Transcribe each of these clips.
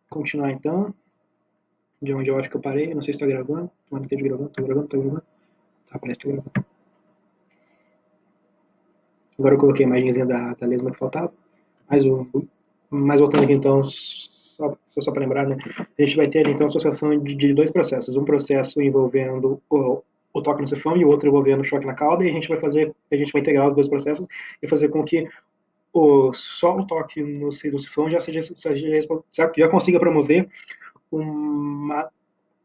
continuar então, de onde eu acho que eu parei, não sei se está gravando, não esteja gravando, está gravando, está gravando, tá, parece que está gravando. Agora eu coloquei a imagenzinha da lesma que faltava, mas voltando aqui então, só para lembrar, né, a gente vai ter então a associação de dois processos, um processo envolvendo o toque no cifrão e o outro envolvendo o choque na cauda, e a gente vai integrar os dois processos e fazer com que só o toque no cifrão já consiga promover uma,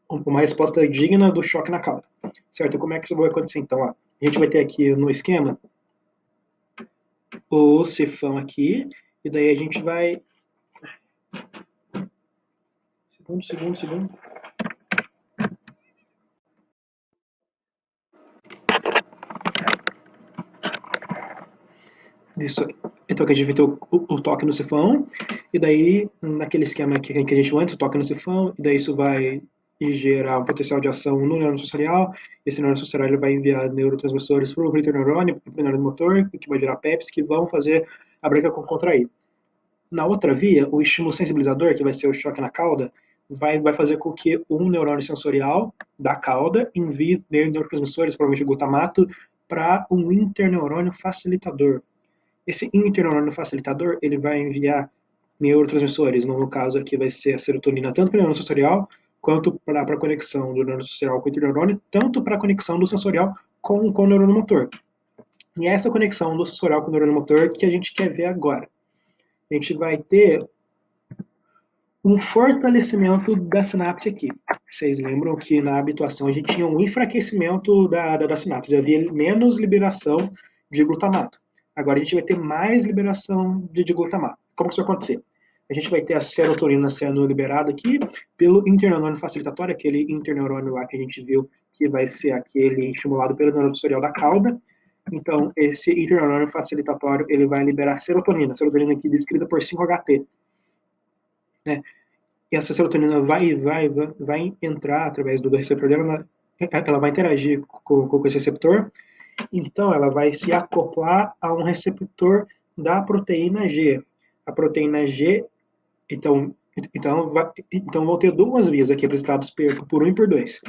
uma resposta digna do choque na cauda. Certo? Como é que isso vai acontecer então? Ó, a gente vai ter aqui no esquema o sifão aqui, e daí a gente vai. Segundo. Isso. Então aqui a gente vai ter o toque no sifão, e daí naquele esquema que a gente viu antes, o toque no sifão, e daí isso vai gerar um potencial de ação no neurônio sensorial. Esse neurônio sensorial ele vai enviar neurotransmissores para o interneurônio, para o neurônio motor, que vai gerar PEPs, que vão fazer a branca contrair. Na outra via, o estímulo sensibilizador, que vai ser o choque na cauda, vai fazer com que um neurônio sensorial da cauda envie neurotransmissores, provavelmente glutamato, para um interneurônio facilitador. Esse interneurônio facilitador ele vai enviar neurotransmissores, no caso aqui vai ser a serotonina, tanto para o neurônio sensorial, quanto para a conexão do neurônio sensorial com o interneurônio, tanto para a conexão do sensorial com o neurônio motor. E é essa conexão do sensorial com o neurônio motor que a gente quer ver agora. A gente vai ter um fortalecimento da sinapse aqui. Vocês lembram que na habituação a gente tinha um enfraquecimento da sinapse, havia menos liberação de glutamato. Agora a gente vai ter mais liberação de glutamato. Como que isso vai acontecer? A gente vai ter a serotonina sendo liberada aqui pelo interneurônio facilitatório, aquele interneurônio lá que a gente viu que vai ser aquele estimulado pelo neurônio sensorial da cauda. Então, esse interneurônio facilitatório ele vai liberar serotonina aqui descrita por 5-HT. Né? E essa serotonina vai entrar através do receptor dela, ela vai interagir com esse receptor, então ela vai se acoplar a um receptor da proteína G. A proteína G, então vão ter duas vias aqui apresentadas por 1 e por 2,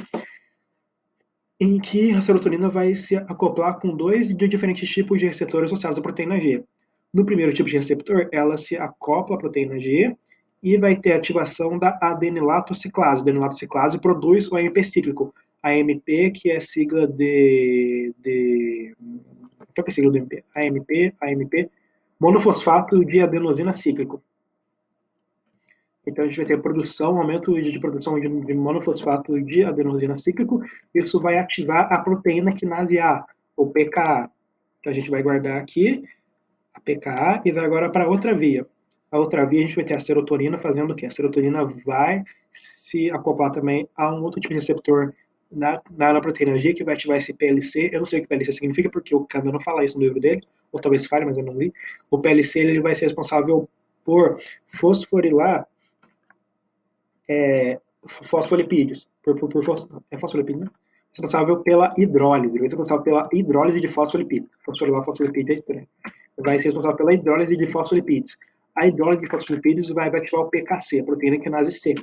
em que a serotonina vai se acoplar com dois de diferentes tipos de receptores associados à proteína G. No primeiro tipo de receptor, ela se acopla à proteína G e vai ter ativação da adenilatociclase. A adenilatociclase produz o AMP cíclico. AMP, que é sigla qual que é a sigla do AMP? AMP, monofosfato de adenosina cíclico. Então a gente vai ter produção, aumento de produção de monofosfato de adenosina cíclico. Isso vai ativar a proteína quinase A, ou PKA. Então a gente vai guardar aqui a PKA e vai agora para outra via. A outra via a gente vai ter a serotonina fazendo o quê? A serotonina vai se acoplar também a um outro tipo de receptor na proteína G, que vai ativar esse PLC. Eu não sei o que PLC significa, porque o Kanda não fala isso no livro dele, ou talvez fale, mas eu não li. O PLC ele vai ser responsável por fosforilar fosfolipídios. Fosfolipídio, né? Responsável pela hidrólise. Ele vai ser responsável pela hidrólise de fosfolipídios. Fosforilar fosfolipídio é estranho. Vai ser responsável pela hidrólise de fosfolipídios. A hidrólise de fosfolipídios vai ativar o PKC, a proteína quinase C.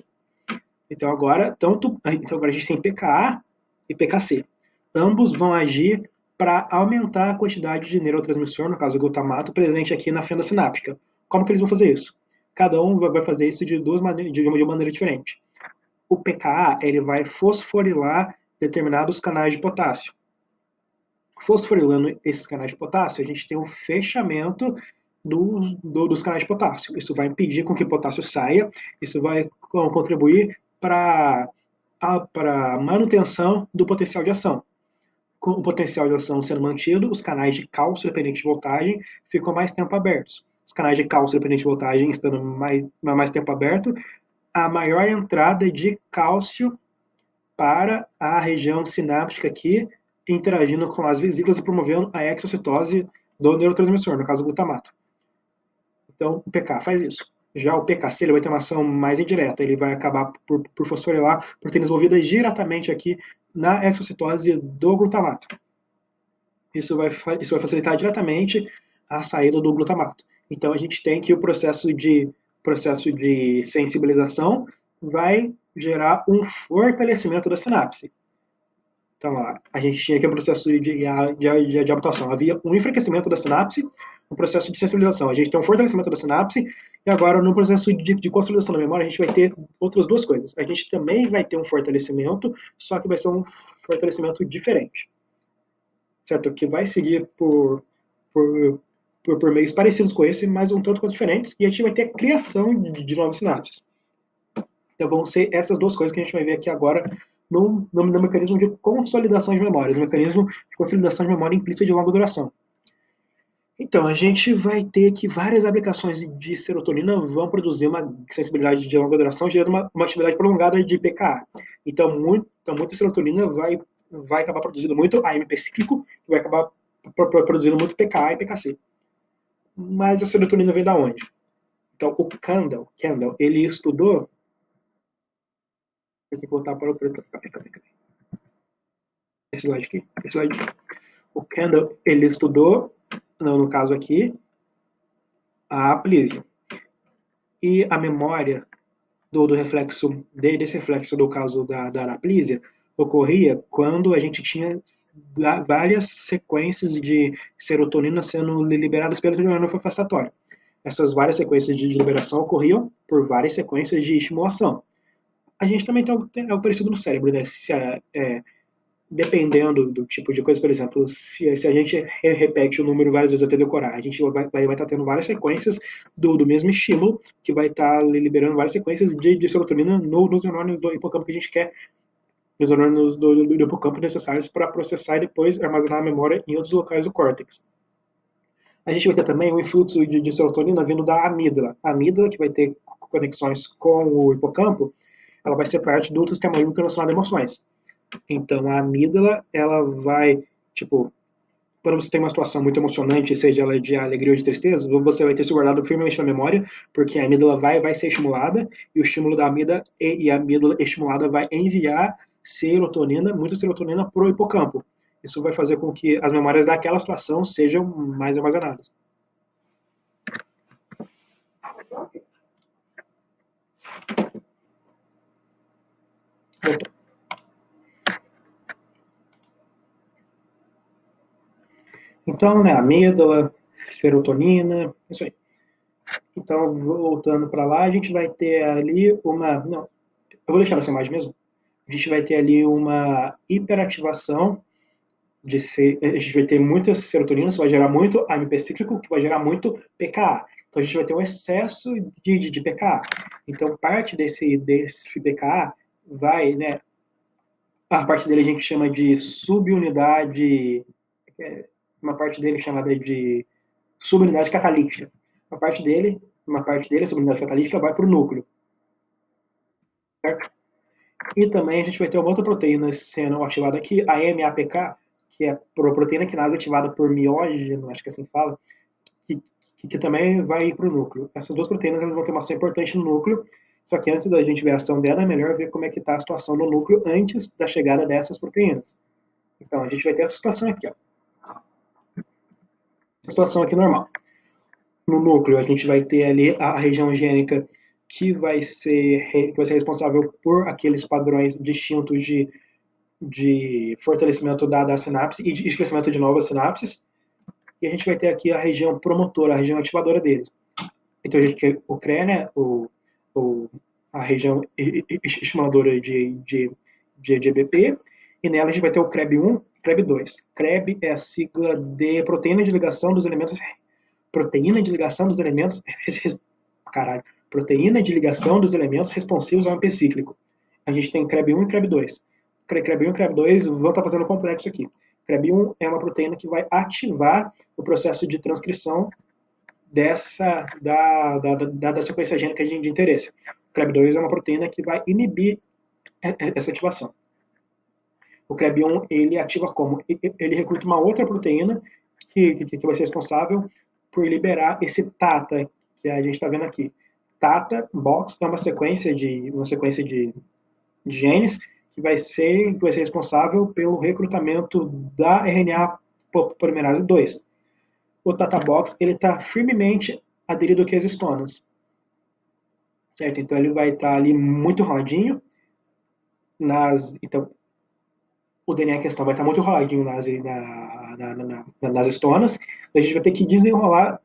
Então agora a gente tem PKA e PKC. Ambos vão agir para aumentar a quantidade de neurotransmissor, no caso o glutamato, presente aqui na fenda sináptica. Como que eles vão fazer isso? Cada um vai fazer isso de uma maneira diferente. O PKA ele vai fosforilar determinados canais de potássio. Fosforilando esses canais de potássio, a gente tem um fechamento dos canais de potássio. Isso vai impedir com que o potássio saia, isso vai contribuir para a manutenção do potencial de ação. Com o potencial de ação sendo mantido, os canais de cálcio dependente de voltagem ficam mais tempo abertos. Os canais de cálcio dependente de voltagem estando mais tempo aberto, a maior entrada de cálcio para a região sináptica aqui, interagindo com as vesículas e promovendo a exocitose do neurotransmissor, no caso o glutamato. Então, o PK faz isso. Já o PKC ele vai ter uma ação mais indireta, ele vai acabar por fosforilar proteínas envolvidas diretamente aqui na exocitose do glutamato. Isso vai facilitar diretamente a saída do glutamato. Então, a gente tem que o processo de processo de sensibilização vai gerar um fortalecimento da sinapse. Então, ó, a gente tinha aqui um processo de adaptação. Havia um enfraquecimento da sinapse, um processo de sensibilização. A gente tem um fortalecimento da sinapse, e agora, no processo de consolidação da memória, a gente vai ter outras duas coisas. A gente também vai ter um fortalecimento, só que vai ser um fortalecimento diferente. Certo? Que vai seguir por, por meios parecidos com esse, mas um tanto quanto diferentes, e a gente vai ter a criação de novas sinapses. Então vão ser essas duas coisas que a gente vai ver aqui agora no mecanismo de consolidação de memórias, o mecanismo de consolidação de memória implícita de longa duração. Então, a gente vai ter que várias aplicações de serotonina vão produzir uma sensibilidade de longa duração, gerando uma atividade prolongada de PKA. Então, muita serotonina vai acabar produzindo muito AMP cíclico, que vai acabar produzindo muito PKA e PKC. Mas a serotonina vem da onde? Então, o Kendall, ele estudou. Tem que voltar para o preto. Esse slide aqui. Esse slide aqui. O Kendall, ele estudou, no caso aqui, a aplísia. E a memória do reflexo, desse reflexo do caso da anaplísia, ocorria quando a gente tinha várias sequências de serotonina sendo liberadas pelo nervo olfatório. Essas várias sequências de liberação ocorriam por várias sequências de estimulação. A gente também tem algo parecido no cérebro, né? Dependendo do tipo de coisa, por exemplo, se a gente repete o número várias vezes até decorar, a gente vai estar tendo várias sequências do mesmo estímulo, que vai estar liberando várias sequências de serotonina nos neurônios do hipocampo que a gente quer, nos neurônios do hipocampo necessários para processar e depois armazenar a memória em outros locais do córtex. A gente vai ter também um influxo de serotonina vindo da amígdala. A amígdala, que vai ter conexões com o hipocampo, ela vai ser parte do sistema límbico relacionado a emoções. Então, a amígdala, ela vai, tipo, quando você tem uma situação muito emocionante, seja ela de alegria ou de tristeza, você vai ter isso guardado firmemente na memória, porque a amígdala vai ser estimulada, e o estímulo da amígdala e a amígdala estimulada vai enviar serotonina, muita serotonina, para o hipocampo. Isso vai fazer com que as memórias daquela situação sejam mais armazenadas. Então, né, amígdala, serotonina, isso aí. Então, voltando para lá, a gente vai ter ali uma. Não, eu vou deixar essa imagem mesmo. A gente vai ter ali uma hiperativação a gente vai ter muitas serotoninas, vai gerar muito AMP cíclico, que vai gerar muito PKA. Então a gente vai ter um excesso de PKA. Então parte desse PKA vai, né, a parte dele a gente chama de subunidade, uma parte dele chamada de subunidade catalítica. Uma parte dele, a subunidade catalítica, vai para o núcleo. Certo? E também a gente vai ter uma outra proteína sendo ativada aqui, a MAPK, que é a proteína quinase ativada por miógeno, acho que assim fala, que também vai ir para o núcleo. Essas duas proteínas elas vão ter uma ação importante no núcleo, só que antes da gente ver a ação dela, é melhor ver como é que está a situação no núcleo antes da chegada dessas proteínas. Então, a gente vai ter essa situação aqui, ó. Essa situação aqui normal. No núcleo, a gente vai ter ali a região gênica que vai ser responsável por aqueles padrões distintos de fortalecimento da sinapse e de crescimento de novas sinapses. E a gente vai ter aqui a região promotora, a região ativadora deles. Então a gente tem o CRE, né, a região estimuladora de EBP, e nela a gente vai ter o CREB1 e CREB2. CREB é a sigla de proteína de ligação dos elementos. Proteína de ligação dos elementos. Caralho. Proteína de ligação dos elementos responsivos ao ampicíclico. A gente tem CREB1 e CREB2. CREB1 e CREB2 vão estar fazendo complexo aqui. CREB1 é uma proteína que vai ativar o processo de transcrição da sequência gênica de interesse. O CREB2 é uma proteína que vai inibir essa ativação. O CREB1 ele ativa como? Ele recruta uma outra proteína que vai ser responsável por liberar esse TATA que a gente está vendo aqui. TATA box é uma sequência de genes que vai ser responsável pelo recrutamento da RNA polimerase 2. O Tata Box ele está firmemente aderido aqui às histonas. certo? Então ele vai estar ali muito enroladinho então o DNA em questão vai estar muito enroladinho nas estonas, a gente vai ter que desenrolar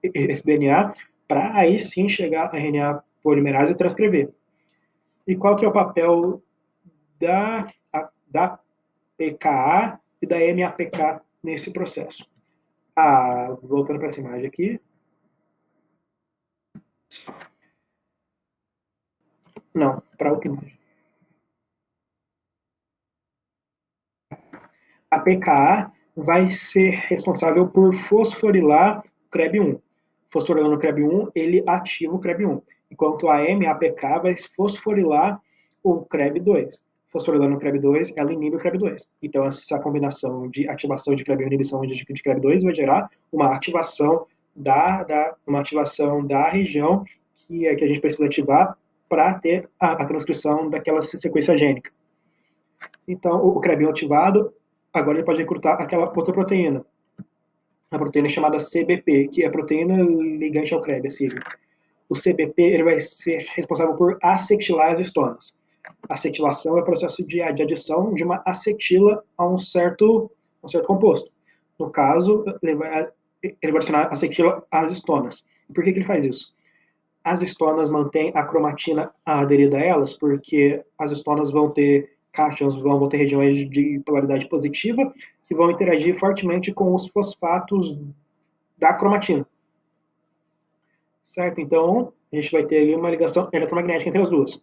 esse DNA para aí sim chegar a RNA polimerase e transcrever. E qual que é o papel da PKA e da MAPK nesse processo? Voltando para essa imagem aqui. Não, para outra imagem. A PKA vai ser responsável por fosforilar o CREB1. Fosforilando o CREB1, ele ativa o CREB1, enquanto a MAPK vai fosforilar o CREB2. Fosforilando o CREB2, ela inibe o CREB2. Então, essa combinação de ativação de CREB1 e inibição de CREB2 vai gerar uma ativação da região que a gente precisa ativar para ter a transcrição daquela sequência gênica. Então, o CREB1 ativado, agora ele pode recrutar aquela outra proteína, a proteína chamada CBP, que é a proteína ligante ao CREB, a sigla. O CBP ele vai ser responsável por acetilar as estonas. A acetilação é o processo de adição de uma acetila a um certo composto. No caso, ele vai adicionar acetila às estonas. Por que ele faz isso? As estonas mantêm a cromatina aderida a elas, porque as estonas vão ter cátions, vão ter regiões de polaridade positiva que vão interagir fortemente com os fosfatos da cromatina. Certo? Então, a gente vai ter ali uma ligação eletromagnética entre as duas.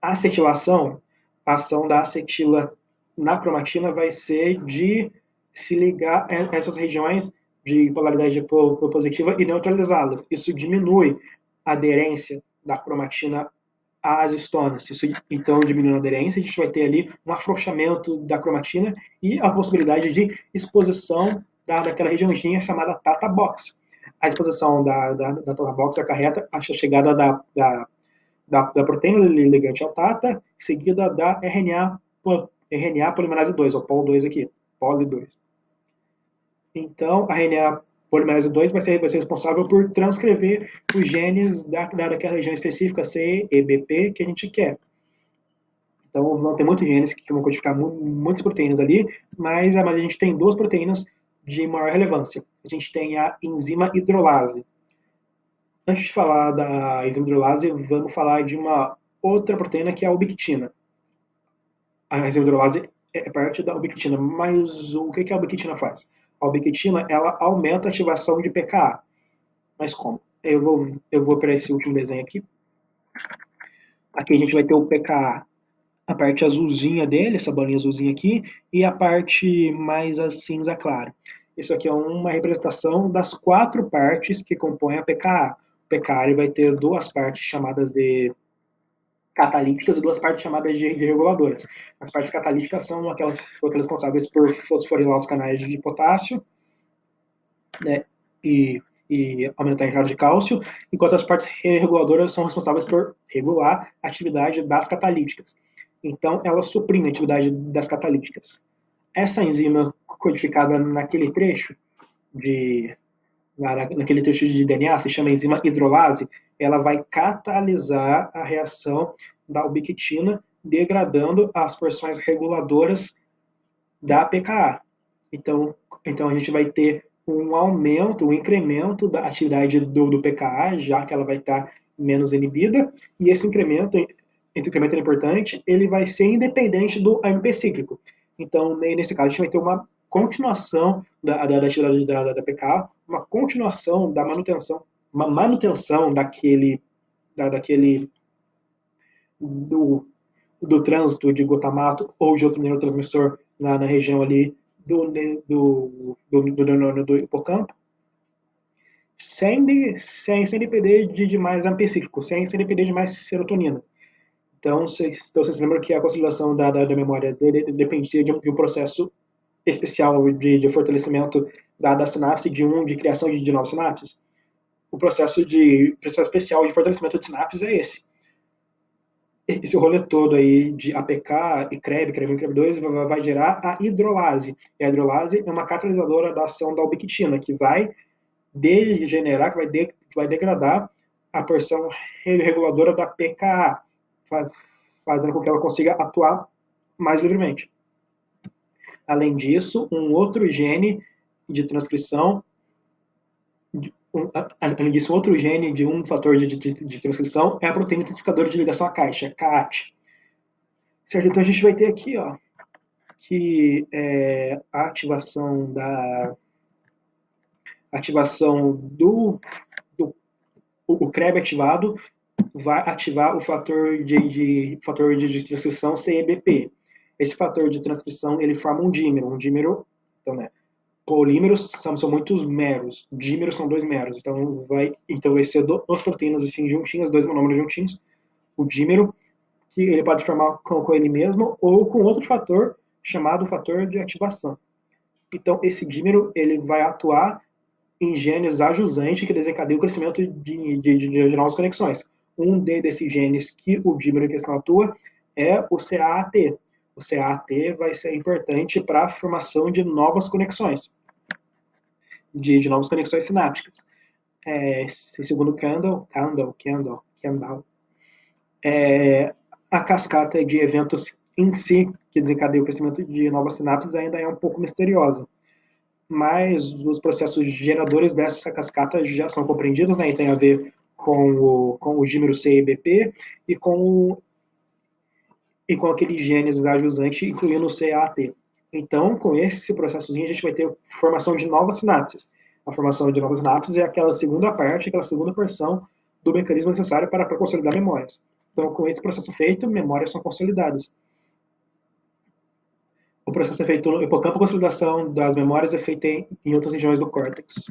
A acetilação, a ação da acetila na cromatina vai ser de se ligar a essas regiões de polaridade positiva e neutralizá-las. Isso diminui a aderência da cromatina às estonas. Isso, então, diminuindo a aderência, a gente vai ter ali um afrouxamento da cromatina e a possibilidade de exposição daquela regiãozinha chamada Tata Box. A exposição da Tata Box acarreta a chegada da proteína ligante ao Tata, seguida da RNA polimerase 2, ou POL2 aqui, POL2. Então, a RNA polimerase 2 vai ser responsável por transcrever os genes daquela região específica, C, E, B, P, que a gente quer. Então, vão ter muitos genes que vão codificar muitas proteínas ali, mas a gente tem duas proteínas de maior relevância. A gente tem a enzima hidrolase. Antes de falar da enzima hidrolase, vamos falar de uma outra proteína que é a ubiquitina. A enzima hidrolase é parte da ubiquitina, mas o que a ubiquitina faz? A ubiquitina ela aumenta a ativação de PKA. Mas como? Eu vou para esse último desenho aqui. Aqui a gente vai ter o PKA, a parte azulzinha dele, essa bolinha azulzinha aqui, e a parte mais cinza clara. Isso aqui é uma representação das quatro partes que compõem a PKA. O PKA ele vai ter duas partes chamadas de catalíticas e duas partes chamadas de reguladoras. As partes catalíticas são aquelas responsáveis por fosforilar os canais de potássio, né, e aumentar a entrada de cálcio, enquanto as partes reguladoras são responsáveis por regular a atividade das catalíticas. Então, elas suprimem a atividade das catalíticas. Essa enzima codificada naquele trecho naquele trecho de DNA, se chama enzima hidrolase, ela vai catalisar a reação da ubiquitina, degradando as porções reguladoras da PKA. Então a gente vai ter um aumento, um incremento da atividade do PKA, já que ela vai estar menos inibida, e esse incremento é importante, ele vai ser independente do AMP cíclico. Então, nesse caso, a gente vai ter uma continuação da atividade da PKA, uma continuação da manutenção, uma manutenção daquele do trânsito de glutamato ou de outro neurotransmissor na região ali do hipocampo, sem depender de mais ampicíclico, sem depender de mais serotonina. Então, vocês lembram que a consolidação da memória dependia de um processo especial de fortalecimento da sinapse, de criação de novas sinapses? O processo especial de fortalecimento de sinapses é esse rolê todo aí de APK e CREB1 e CREB2 vai gerar a hidrolase. E a hidrolase é uma catalisadora da ação da ubiquitina, que vai degenerar, que vai degradar a porção reguladora da PKA, fazendo com que ela consiga atuar mais livremente. Além disso, um outro gene de transcrição, além disso, um outro gene de um fator de transcrição é a proteína identificadora de ligação à caixa, CAAT. Certo? Então a gente vai ter aqui, ó, que a ativação do o CREB ativado vai ativar o fator de transcrição CEBP. Esse fator de transcrição ele forma um dímero, então, né, polímeros são muitos meros, dímeros são 2 meros, então vai ser duas proteínas juntinhas, 2 monômeros juntinhos, o dímero, que ele pode formar com ele mesmo ou com outro fator chamado fator de ativação. Então esse dímero ele vai atuar em genes ajusantes que desencadeiam o crescimento de novas conexões. Um desses genes que o dímero em questão atua é o CAAT. O CAAT vai ser importante para a formação de novas conexões, de novas conexões sinápticas. Segundo Kendall, a cascata de eventos em si que desencadeia o crescimento de novas sinapses ainda é um pouco misteriosa. Mas os processos geradores dessa cascata já são compreendidos, né, e tem a ver com o dímero CEBP e com aqueles genes da jusante, incluindo o CAT. Então, com esse processozinho, a gente vai ter formação de novas sinapses. A formação de novas sinapses é aquela segunda parte, aquela segunda porção do mecanismo necessário para consolidar memórias. Então, com esse processo feito, memórias são consolidadas. O processo é feito no hipocampo, a consolidação das memórias é feita em outras regiões do córtex.